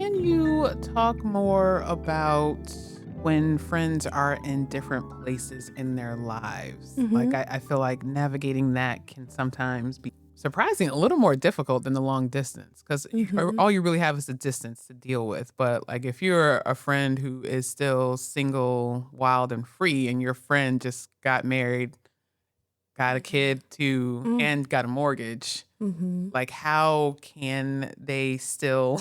Can you talk more about when friends are in different places in their lives? Like, Mhm. I feel like navigating that can sometimes be surprising, a little more difficult than the long distance because Mhm. all you really have is the distance to deal with. But, like, if you're a friend who is still single, wild, and free, and your friend just got married, got a Mhm. kid too, Mm. and got a mortgage, Mhm. like, how can they still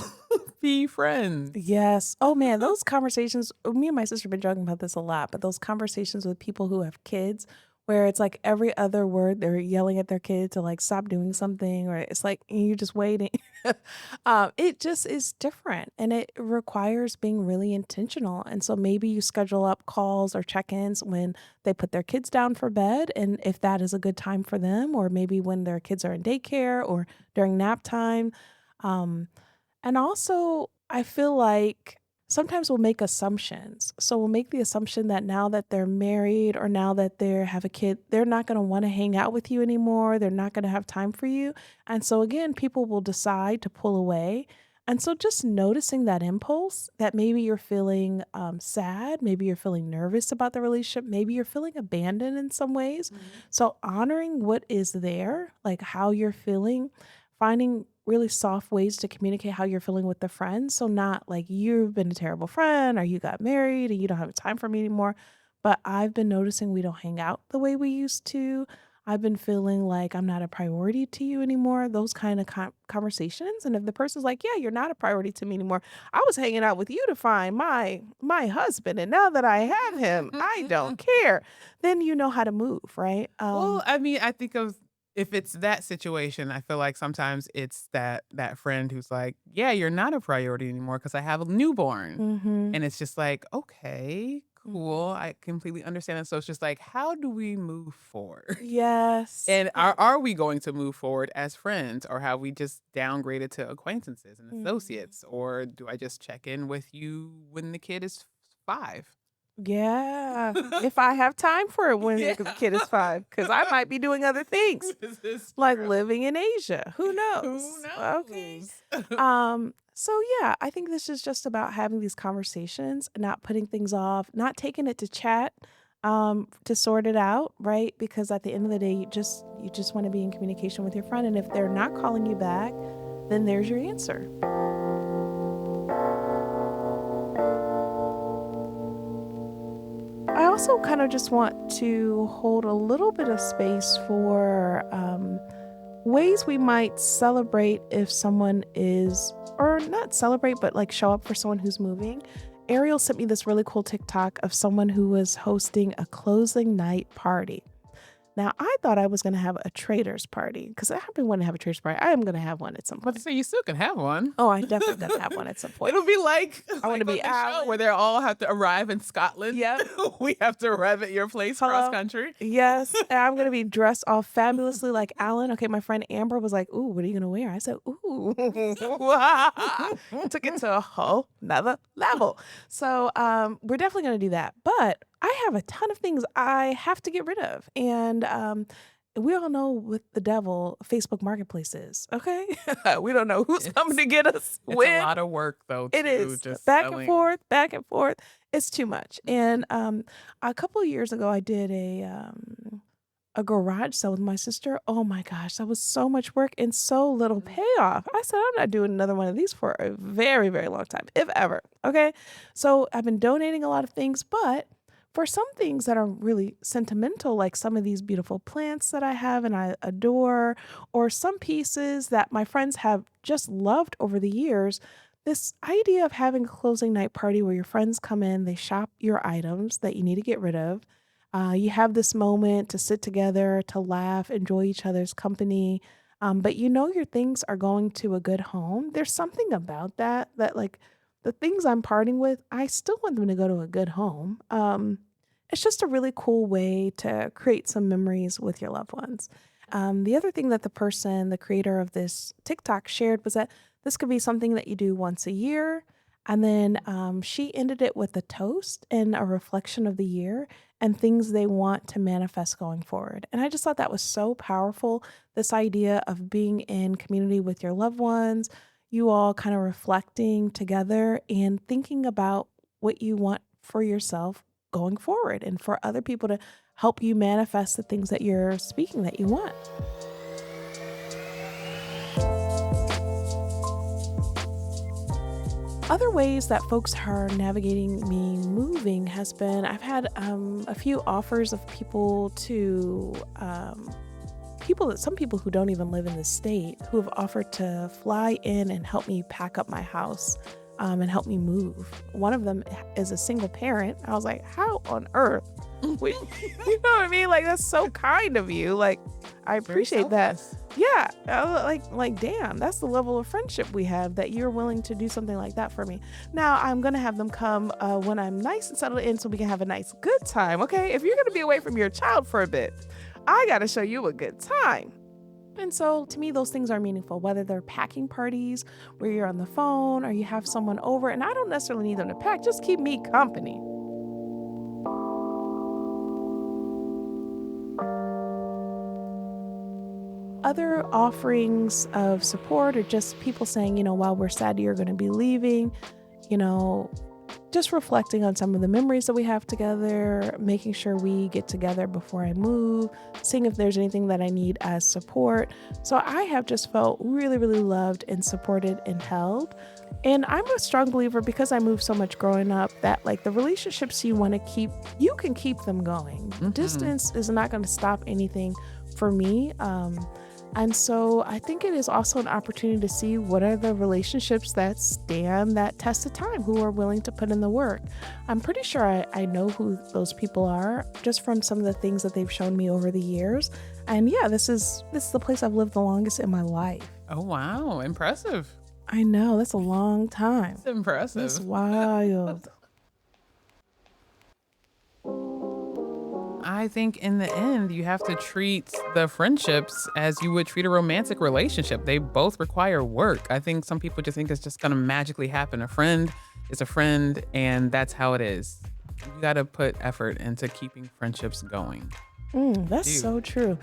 be friends? Yes. Oh, man, those conversations me and my sister have been joking about this a lot, but those conversations with people who have kids where it's like every other word they're yelling at their kid to, like, stop doing something, or it's like you're just waiting. It just is different, and it requires being really intentional, and so maybe you schedule up calls or check-ins when they put their kids down for bed, and if that is a good time for them, or maybe when their kids are in daycare or during nap time. Um and also, I feel like sometimes we'll make assumptions. So we'll make the assumption that now that they're married or now that they have a kid, they're not going to want to hang out with you anymore. They're not going to have time for you. And so again, people will decide to pull away. And so just noticing that impulse that maybe you're feeling sad, maybe you're feeling nervous about the relationship, maybe you're feeling abandoned in some ways. Mhm. So honoring what is there, like how you're feeling, finding really soft ways to communicate how you're feeling with the friend. So not like you've been a terrible friend or you got married and you don't have time for me anymore. But I've been noticing we don't hang out the way we used to. I've been feeling like I'm not a priority to you anymore. Those kind of conversations. And if the person's like, "Yeah, you're not a priority to me anymore. I was hanging out with you to find my husband, and now that I have him, I don't care." Then you know how to move, right? Well, I mean, I think of if it's that situation, I feel like sometimes it's that friend who's like, "Yeah, you're not a priority anymore because I have a newborn." Mhm. And it's just like, "Okay, cool. Mhm. I completely understand." And so it's just like, how do we move forward? Yes. And are we going to move forward as friends, or have we just downgraded to acquaintances and Mhm. associates? Or do I just check in with you when the kid is 5? Yeah, if I have time for it when Yeah. the kid is 5, because I might be doing other things, This is like true. living in Asia, who Who knows? Okay. knows? So yeah, I think this is just about having these conversations, not putting things off, not taking it to chat, to sort it out, right? Because at the end of the day, you just wanna be in communication with your friend, and if they're not calling you back, then there's your answer. I also kind of just want to hold a little bit of space for ways we might celebrate if someone is, or not celebrate, but like show up for someone who's moving. Ariel sent me this really cool TikTok of someone who was hosting a closing night party. Now, I thought I was going to have a traders party because I have been wanting to have a traders party. I am going to have one at some But to point. say you still can have one. Oh, I definitely going to have one at some point. It'll be like I want to on be the show where Alan. they all have to arrive in Scotland. Yep. We have to arrive at your place cross Hello? country. Yes, and I'm gonna be dressed all fabulously like Alan. Okay, my friend Amber was like, "Ooh, what are you gonna wear?" I said, "Ooh." Took it to a whole 'nother level. So, we're definitely gonna do that, but I have a ton of things I have to get rid of, and, we all know with the devil, Facebook Marketplace is, okay? We don't know who's coming It's to get us it's a when. lot of work though It too, is just back and selling. forth, back and forth. It's too much. And, Mhm. a couple of years ago, I did a garage sale with my sister. Oh my gosh, that was so much work and so little Mhm. payoff. I said, "I'm not doing another one of these for a very, very long time, if ever." Okay? So, I've been donating a lot of things, but for some things that are really sentimental, like some of these beautiful plants that I have and I adore, or some pieces that my friends have just loved over the years, this idea of having a closing night party where your friends come in, they shop your items that you need to get rid of. You have this moment to sit together, to laugh, enjoy each other's company. But you know your things are going to a good home. There's something about that that like the things I'm parting with, I still want them to go to a good home. It's just a really cool way to create some memories with your loved ones. The other thing that the creator of this TikTok shared was that this could be something that you do once a year. And then she ended it with a toast and a reflection of the year and things they want to manifest going forward. And I just thought that was so powerful. This idea of being in community with your loved ones, you all kind of reflecting together and thinking about what you want for yourself going forward and for other people to help you manifest the things that you're speaking that you want. Other ways that folks are navigating me moving has been I've had a few offers of some people who don't even live in the state who have offered to fly in and help me pack up my house, and help me move. One of them is a single parent. I was like, how on earth? You know what I mean? Like, that's so kind of you. Like, I Very appreciate that. selfless. Yeah, like, damn, that's the level of friendship we have that you're willing to do something like that for me. Now, I'm gonna have them come when I'm nice and settled in, so we can have a nice, good time. Okay, if you're gonna be away from your child for a bit, I gotta show you a good time. And so to me, those things are meaningful, whether they're packing parties where you're on the phone or you have someone over, and I don't necessarily need them to pack, just keep me company. Other offerings of support are just people saying, while we're sad you're going to be leaving, you know, just reflecting on some of the memories that we have together, making sure we get together before I move, seeing if there's anything that I need as support. So I have just felt really, really loved and supported and held. And I'm a strong believer because I moved so much growing up that like the relationships you want to keep, you can keep them going. Mhm. Distance is not going to stop anything for me. And so I think it is also an opportunity to see what are the relationships that stand that test of time, who are willing to put in the work. I'm pretty sure I know who those people are just from some of the things that they've shown me over the years. And yeah, this is the place I've lived the longest in my life. Oh, wow, impressive. I know, that's a long time. It's That's impressive. wild. I think in the end, you have to treat the friendships as you would treat a romantic relationship. They both require work. I think some people just think it's just gonna magically happen. A friend is a friend, and that's how it is. You gotta put effort into keeping friendships going. That's Do. so true.